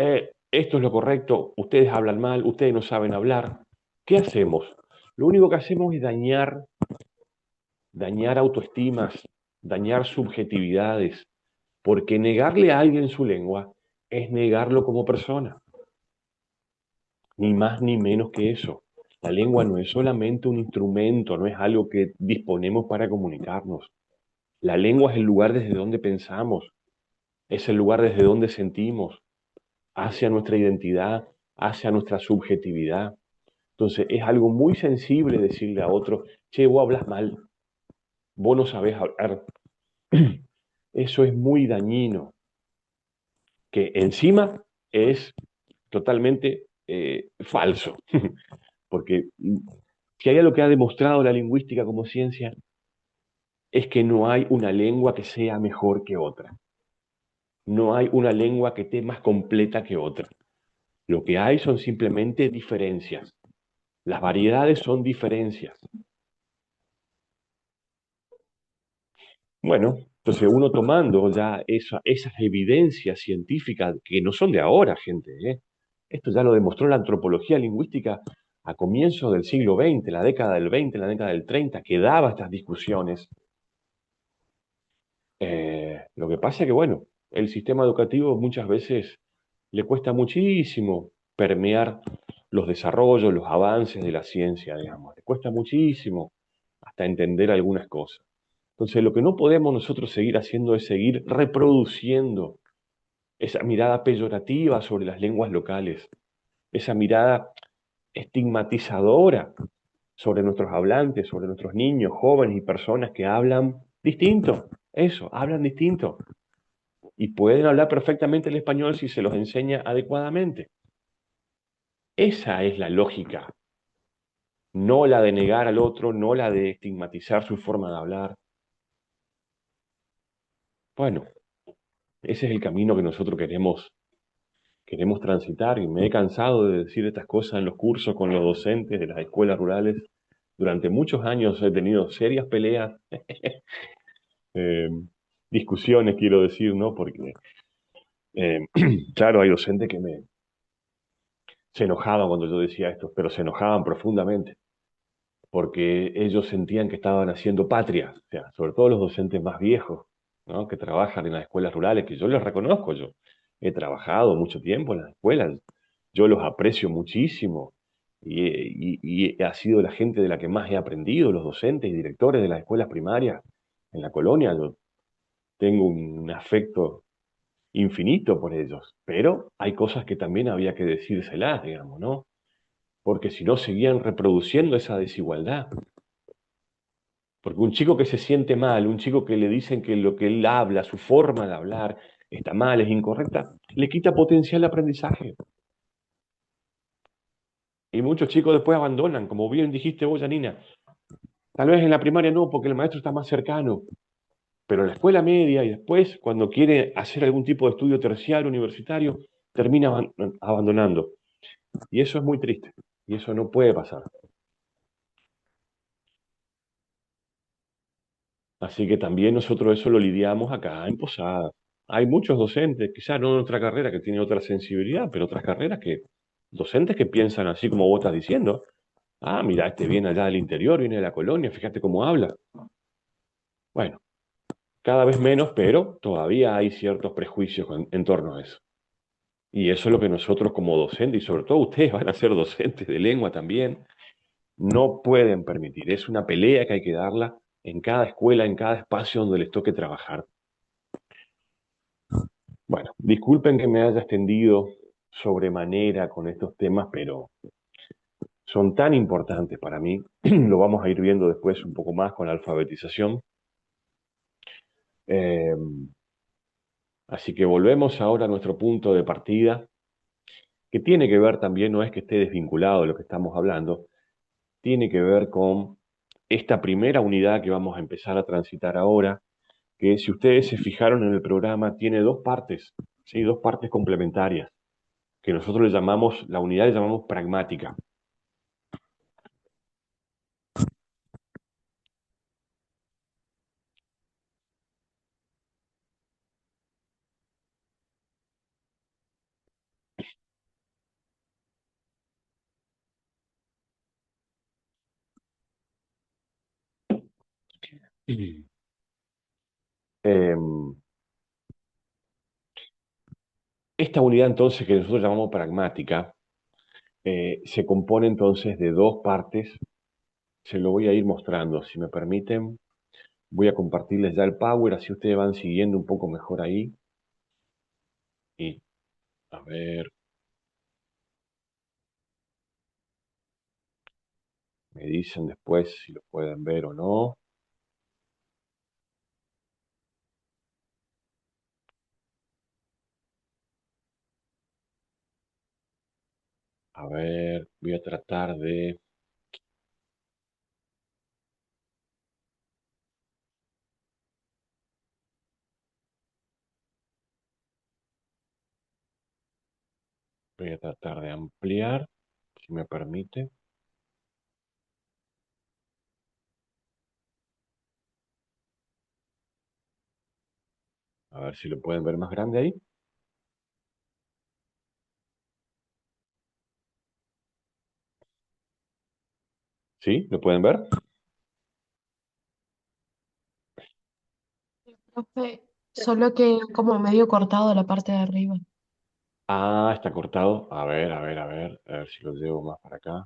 esto es lo correcto, ustedes hablan mal, ustedes no saben hablar, ¿qué hacemos? Lo único que hacemos es dañar autoestimas, dañar subjetividades, porque negarle a alguien su lengua es negarlo como persona, ni más ni menos que eso. La lengua no es solamente un instrumento, no es algo que disponemos para comunicarnos. La lengua es el lugar desde donde pensamos, es el lugar desde donde sentimos, hacia nuestra identidad, hacia nuestra subjetividad. Entonces es algo muy sensible decirle a otro, che, vos hablas mal, vos no sabés hablar. Eso es muy dañino, que encima es totalmente falso, porque si hay algo que ha demostrado la lingüística como ciencia, es que no hay una lengua que sea mejor que otra. No hay una lengua que esté más completa que otra. Lo que hay son simplemente diferencias. Las variedades son diferencias. Bueno, entonces uno tomando ya esas evidencias científicas que no son de ahora, gente, ¿eh? Esto ya lo demostró la antropología lingüística a comienzos del siglo XX, la década del 20, la década del 30, que daba estas discusiones. Lo que pasa es que, bueno, el sistema educativo muchas veces le cuesta muchísimo permear los desarrollos, los avances de la ciencia, digamos. Le cuesta muchísimo hasta entender algunas cosas. Entonces, lo que no podemos nosotros seguir haciendo es seguir reproduciendo esa mirada peyorativa sobre las lenguas locales, esa mirada estigmatizadora sobre nuestros hablantes, sobre nuestros niños, jóvenes y personas que hablan distinto. Eso, hablan distinto. Y pueden hablar perfectamente el español si se los enseña adecuadamente. Esa es la lógica, no la de negar al otro, no la de estigmatizar su forma de hablar. Bueno, ese es el camino que nosotros queremos transitar y me he cansado de decir estas cosas en los cursos con los docentes de las escuelas rurales. Durante muchos años he tenido serias peleas, eh, discusiones, quiero decir, ¿no? Porque, eh, claro, hay docentes que se enojaban cuando yo decía esto, pero se enojaban profundamente, porque ellos sentían que estaban haciendo patria, o sea, sobre todo los docentes más viejos, ¿no? Que trabajan en las escuelas rurales, que yo les reconozco, yo he trabajado mucho tiempo en las escuelas, yo los aprecio muchísimo y ha sido la gente de la que más he aprendido, los docentes y directores de las escuelas primarias en la colonia. Yo tengo un afecto infinito por ellos, pero hay cosas que también había que decírselas, digamos, ¿no? Porque si no seguían reproduciendo esa desigualdad. Porque un chico que se siente mal, un chico que le dicen que lo que él habla, su forma de hablar, está mal, es incorrecta, le quita potencial de aprendizaje. Y muchos chicos después abandonan, como bien dijiste vos, Janina. Tal vez en la primaria no, porque el maestro está más cercano, pero en la escuela media y después, cuando quiere hacer algún tipo de estudio terciario, universitario, termina abandonando. Y eso es muy triste, y eso no puede pasar. Así que también nosotros eso lo lidiamos acá en Posadas. Hay muchos docentes, quizás no en otra carrera que tiene otra sensibilidad, pero otras carreras docentes que piensan así como vos estás diciendo. Ah, mira, este viene allá del interior, viene de la colonia, fíjate cómo habla. Bueno, cada vez menos, pero todavía hay ciertos prejuicios en torno a eso. Y eso es lo que nosotros como docentes, y sobre todo ustedes van a ser docentes de lengua también, no pueden permitir. Es una pelea que hay que darla en cada escuela, en cada espacio donde les toque trabajar. Bueno, disculpen que me haya extendido sobremanera con estos temas, pero son tan importantes para mí. Lo vamos a ir viendo después un poco más con la alfabetización. Eh, Así que volvemos ahora a nuestro punto de partida, que tiene que ver también, no es que esté desvinculado de lo que estamos hablando, tiene que ver con esta primera unidad que vamos a empezar a transitar ahora, que si ustedes se fijaron en el programa, tiene dos partes, ¿sí? Dos partes complementarias, que nosotros le llamamos, la unidad le llamamos pragmática. Em, Esta unidad entonces que nosotros llamamos pragmática se compone entonces de dos partes. Se lo voy a ir mostrando, si me permiten. Voy a compartirles ya el Power, así ustedes van siguiendo un poco mejor ahí. Y a ver, me dicen después si lo pueden ver o no. A ver, voy a tratar de... Voy a tratar de ampliar, si me permite. A ver si lo pueden ver más grande ahí. ¿Sí? ¿Lo pueden ver? Profe, solo que como medio cortado la parte de arriba. Ah, está cortado. A ver, a ver, a ver. A ver si lo llevo más para acá.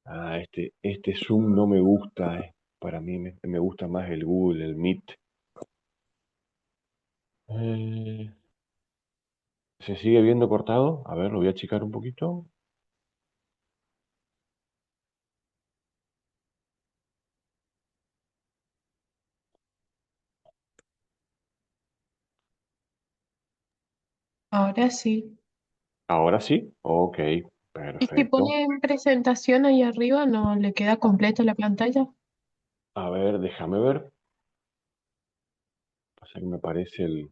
Ah, este Zoom no me gusta. Para mí me gusta más el Google, el Meet. Eh, ¿Se sigue viendo cortado? A ver, lo voy a achicar un poquito. Ahora sí. Ahora sí. Ok, ¿Y si perfecto. pone en presentación ahí arriba, no le queda completa la pantalla? A ver, déjame ver. Pasa que me parece el...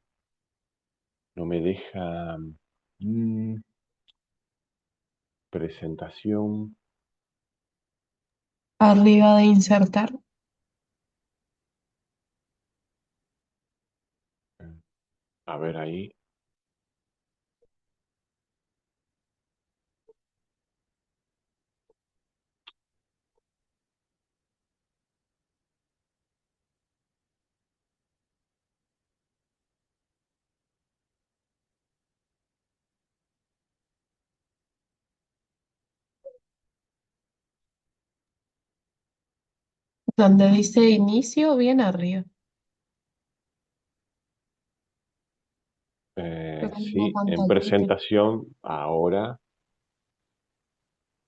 No me deja... mm, presentación. Arriba de insertar. A ver ahí. Donde dice inicio, bien arriba. Pero en la Sí, en pantallita. presentación. Ahora.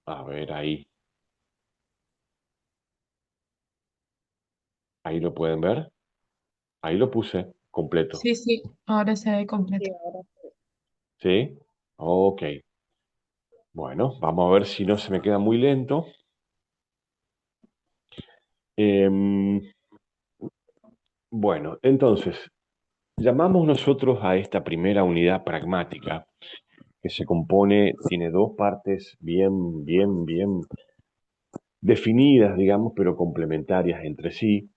A ver ahí. Ahí lo pueden ver. Ahí lo puse completo. Sí, sí, ahora se ve Sí, completo. ahora ¿Sí? Ok. Bueno, vamos a ver si no se me queda muy lento. Em, bueno, entonces, llamamos nosotros a esta primera unidad pragmática, que se compone, tiene dos partes bien definidas, digamos, pero complementarias entre sí.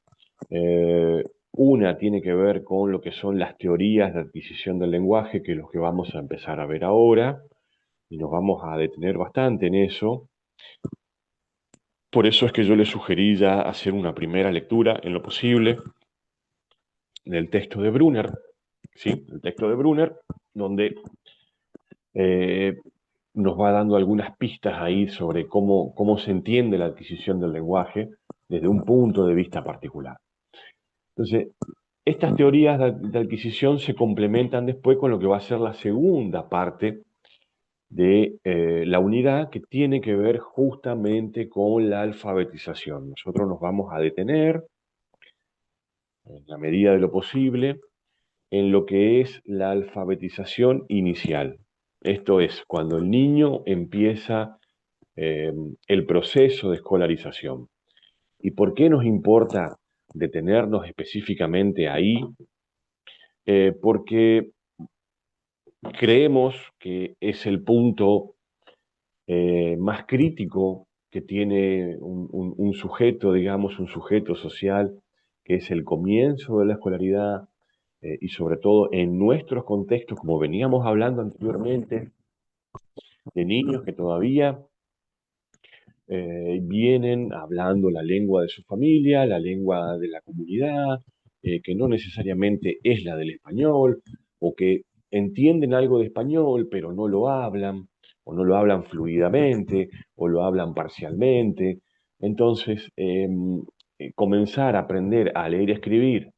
Eh, una tiene que ver con lo que son las teorías de adquisición del lenguaje, que es lo que vamos a empezar a ver ahora, y nos vamos a detener bastante en eso. Por eso es que yo le sugerí ya hacer una primera lectura, en lo posible, del texto de Brunner, ¿sí? El texto de Brunner, donde eh, nos va dando algunas pistas ahí sobre cómo se entiende la adquisición del lenguaje desde un punto de vista particular. Entonces, estas teorías de adquisición se complementan después con lo que va a ser la segunda parte de la unidad, que tiene que ver justamente con la alfabetización. Nosotros nos vamos a detener, en la medida de lo posible, en lo que es la alfabetización inicial. Esto es, cuando el niño empieza el proceso de escolarización. ¿Y por qué nos importa detenernos específicamente ahí? porque creemos que es el punto más crítico que tiene un sujeto, digamos, un sujeto social, que es el comienzo de la escolaridad, y sobre todo en nuestros contextos, como veníamos hablando anteriormente, de niños que todavía vienen hablando la lengua de su familia, la lengua de la comunidad, que no necesariamente es la del español, o que entienden algo de español, pero no lo hablan, o no lo hablan fluidamente, o lo hablan parcialmente. Entonces, comenzar a aprender a leer y escribir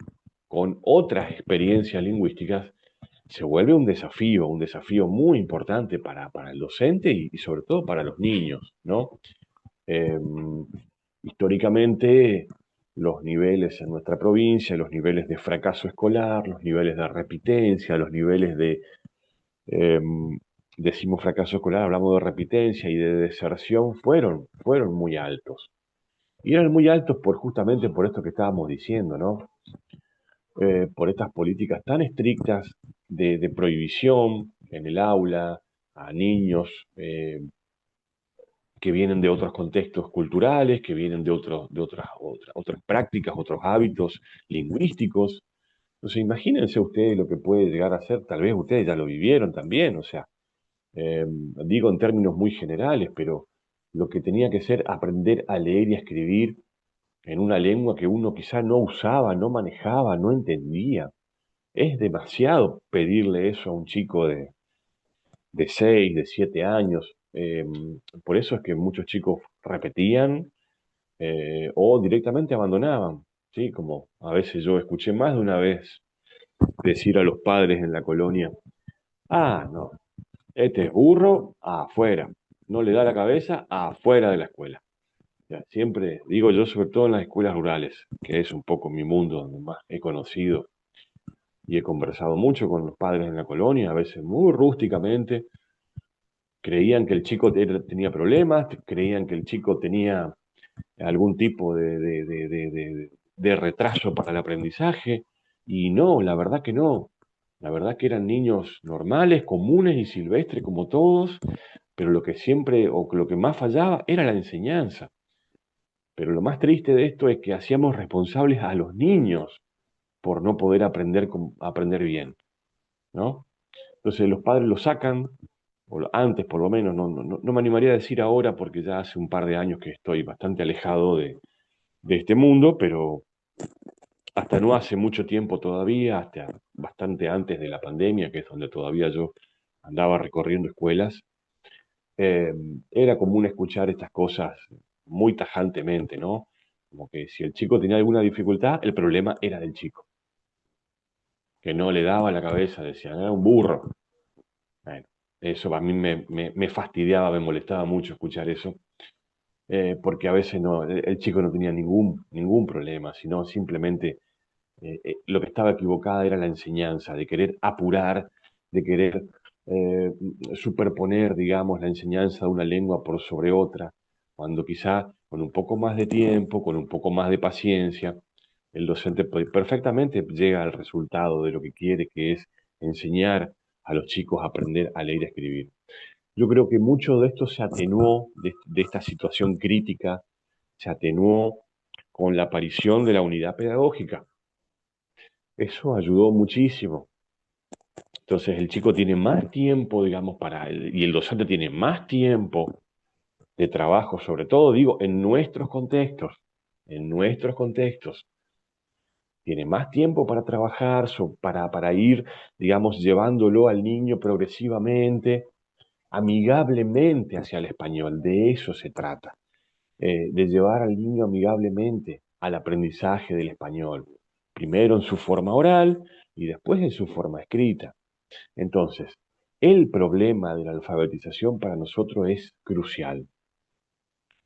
con otras experiencias lingüísticas se vuelve un desafío muy importante para el docente y sobre todo para los niños, ¿no? Eh, Históricamente, los niveles en nuestra provincia, los niveles de fracaso escolar, los niveles de repitencia, los niveles de, eh, decimos fracaso escolar, hablamos de repitencia y de deserción, fueron muy altos. Y eran muy altos justamente por esto que estábamos diciendo, ¿no? Por estas políticas tan estrictas de prohibición en el aula a niños, que vienen de otros contextos culturales, que vienen de otras prácticas, otros hábitos lingüísticos. Entonces, imagínense ustedes lo que puede llegar a ser, tal vez ustedes ya lo vivieron también, o sea, digo en términos muy generales, pero lo que tenía que ser aprender a leer y a escribir en una lengua que uno quizá no usaba, no manejaba, no entendía. Es demasiado pedirle eso a un chico de 6, de 7 años. Por eso es que muchos chicos repetían, o directamente abandonaban, ¿sí? Como a veces yo escuché más de una vez decir a los padres en la colonia, no, este es burro, afuera, no le da la cabeza, afuera de la escuela. Ya, siempre digo yo, sobre todo en las escuelas rurales, que es un poco mi mundo donde más he conocido y he conversado mucho con los padres en la colonia, a veces muy rústicamente. Creían que el chico tenía problemas, creían que el chico tenía algún tipo de retraso para el aprendizaje, y no, la verdad que no. La verdad que eran niños normales, comunes y silvestres como todos, pero lo que siempre o lo que más fallaba era la enseñanza. Pero lo más triste de esto es que hacíamos responsables a los niños por no poder aprender bien, ¿no? Entonces los padres lo sacan, antes por lo menos, no me animaría a decir ahora porque ya hace un par de años que estoy bastante alejado de este mundo, pero hasta no hace mucho tiempo todavía, hasta bastante antes de la pandemia, que es donde todavía yo andaba recorriendo escuelas, eh, era común escuchar estas cosas muy tajantemente, ¿no? Como que si el chico tenía alguna dificultad, el problema era del chico, que no le daba la cabeza, decían, era un burro. Bueno, eso a mí me fastidiaba, me molestaba mucho escuchar eso, porque a veces no, el chico no tenía ningún problema, sino simplemente lo que estaba equivocada era la enseñanza, de querer apurar, de querer eh, superponer, digamos, la enseñanza de una lengua por sobre otra, cuando quizá con un poco más de tiempo, con un poco más de paciencia, el docente perfectamente llega al resultado de lo que quiere, que es enseñar a los chicos a aprender a leer y a escribir. Yo creo que mucho de esto se atenuó, de esta situación crítica, se atenuó con la aparición de la unidad pedagógica. Eso ayudó muchísimo. Entonces el chico tiene más tiempo, digamos, y el docente tiene más tiempo de trabajo, sobre todo, digo, en nuestros contextos, tiene más tiempo para trabajar, para ir, digamos, llevándolo al niño progresivamente, amigablemente hacia el español. De eso se trata, de llevar al niño amigablemente al aprendizaje del español, primero en su forma oral y después en su forma escrita. Entonces, el problema de la alfabetización para nosotros es crucial.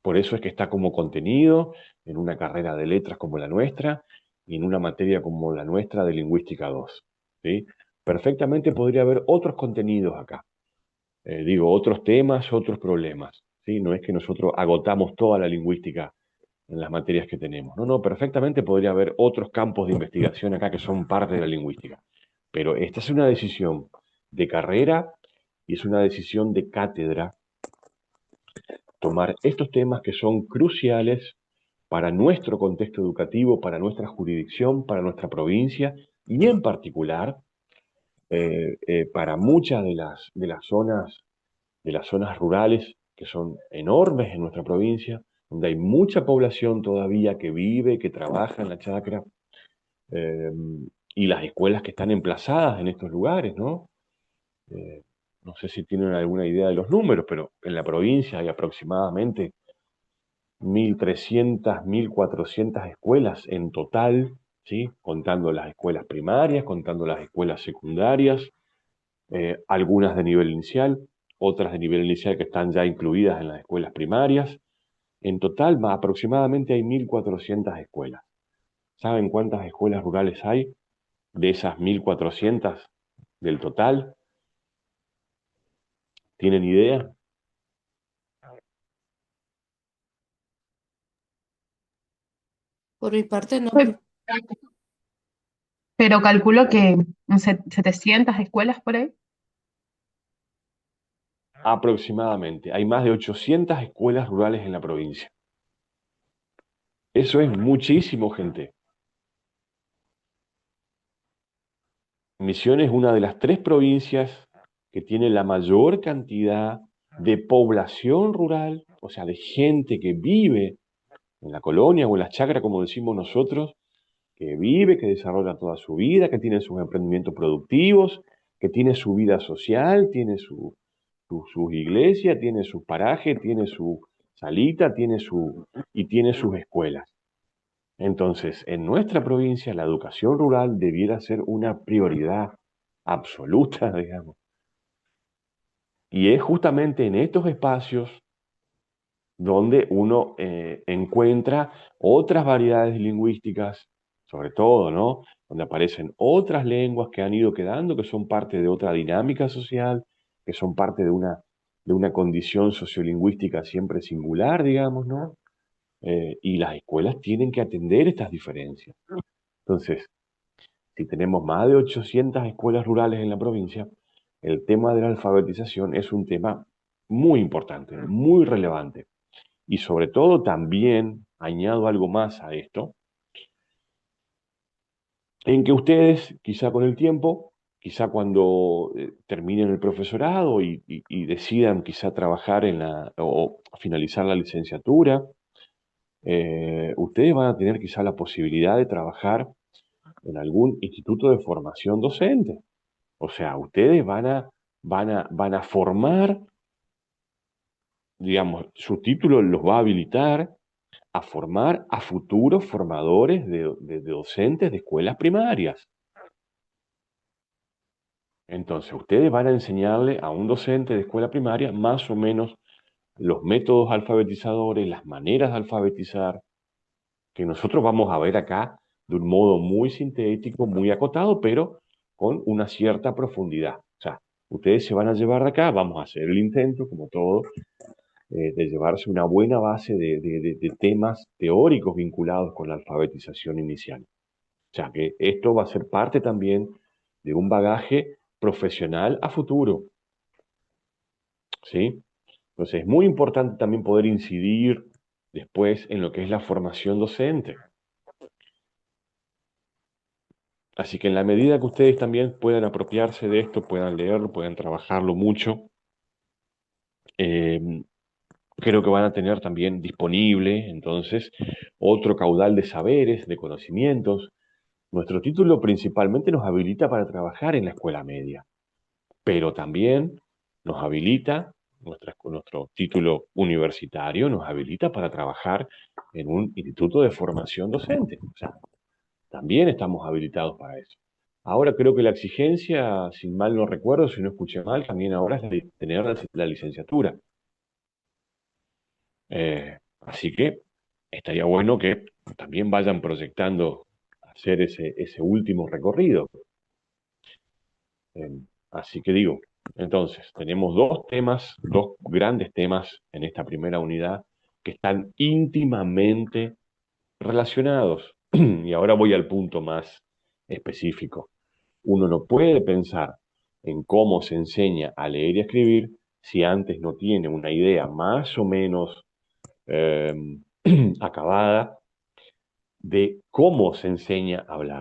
Por eso es que está como contenido en una carrera de letras como la nuestra y en una materia como la nuestra de Lingüística 2. ¿Sí? Perfectamente podría haber otros contenidos acá. Digo, otros temas, otros problemas. ¿Sí? No es que nosotros agotamos toda la lingüística en las materias que tenemos. No, perfectamente podría haber otros campos de investigación acá que son parte de la lingüística. Pero esta es una decisión de carrera y es una decisión de cátedra tomar estos temas que son cruciales para nuestro contexto educativo, para nuestra jurisdicción, para nuestra provincia y en particular para muchas de las zonas rurales que son enormes en nuestra provincia, donde hay mucha población todavía que vive, que trabaja en la chacra, eh, y las escuelas que están emplazadas en estos lugares, ¿no? Eh, no sé si tienen alguna idea de los números, pero en la provincia hay aproximadamente 1.300, 1.400 escuelas en total, ¿sí? Contando las escuelas primarias, contando las escuelas secundarias, algunas de nivel inicial, otras de nivel inicial que están ya incluidas en las escuelas primarias. En total, aproximadamente hay 1.400 escuelas. ¿Saben cuántas escuelas rurales hay de esas 1.400 del total? ¿Tienen idea? Por mi parte, no. Pero calculo que 700 escuelas por ahí. Aproximadamente. Hay más de 800 escuelas rurales en la provincia. Eso es muchísimo, gente. Misiones es una de las 3 provincias que tiene la mayor cantidad de población rural, o sea, de gente que vive en la colonia o en la chacra, como decimos nosotros, que vive, que desarrolla toda su vida, que tiene sus emprendimientos productivos, que tiene su vida social, tiene sus iglesias, tiene sus parajes, tiene su salita, y tiene sus escuelas. Entonces, en nuestra provincia, la educación rural debiera ser una prioridad absoluta, digamos. Y es justamente en estos espacios donde uno encuentra otras variedades lingüísticas, sobre todo, ¿no? Donde aparecen otras lenguas que han ido quedando, que son parte de otra dinámica social, que son parte de una condición sociolingüística siempre singular, digamos, ¿no? Y las escuelas tienen que atender estas diferencias. Entonces, si tenemos más de 800 escuelas rurales en la provincia, el tema de la alfabetización es un tema muy importante, muy relevante. Y sobre todo también añado algo más a esto, en que ustedes, quizá con el tiempo, quizá cuando terminen el profesorado y decidan quizá trabajar o finalizar la licenciatura, ustedes van a tener quizá la posibilidad de trabajar en algún instituto de formación docente. O sea, ustedes van a formar, digamos, su título los va a habilitar a formar a futuros formadores de docentes de escuelas primarias. Entonces, ustedes van a enseñarle a un docente de escuela primaria más o menos los métodos alfabetizadores, las maneras de alfabetizar, que nosotros vamos a ver acá de un modo muy sintético, muy acotado, pero con una cierta profundidad. O sea, ustedes se van a llevar de acá, vamos a hacer el intento, como todo, de llevarse una buena base de temas teóricos vinculados con la alfabetización inicial. O sea, que esto va a ser parte también de un bagaje profesional a futuro, ¿sí? Entonces es muy importante también poder incidir después en lo que es la formación docente. Así que en la medida que ustedes también puedan apropiarse de esto, puedan leerlo, puedan trabajarlo mucho, eh, creo que van a tener también disponible entonces otro caudal de saberes, de conocimientos. Nuestro título principalmente nos habilita para trabajar en la escuela media, pero también nos habilita, nuestro título universitario nos habilita para trabajar en un instituto de formación docente. O sea, también estamos habilitados para eso. Ahora creo que la exigencia, si mal no recuerdo, si no escuché mal, también ahora es la de tener la licenciatura. Así que estaría bueno que también vayan proyectando hacer ese último recorrido. Así que digo, entonces, tenemos dos temas, dos grandes temas en esta primera unidad que están íntimamente relacionados. Y ahora voy al punto más específico. uno no puede pensar en cómo se enseña a leer y a escribir si antes no tiene una idea más o menos eh, acabada de cómo se enseña a hablar.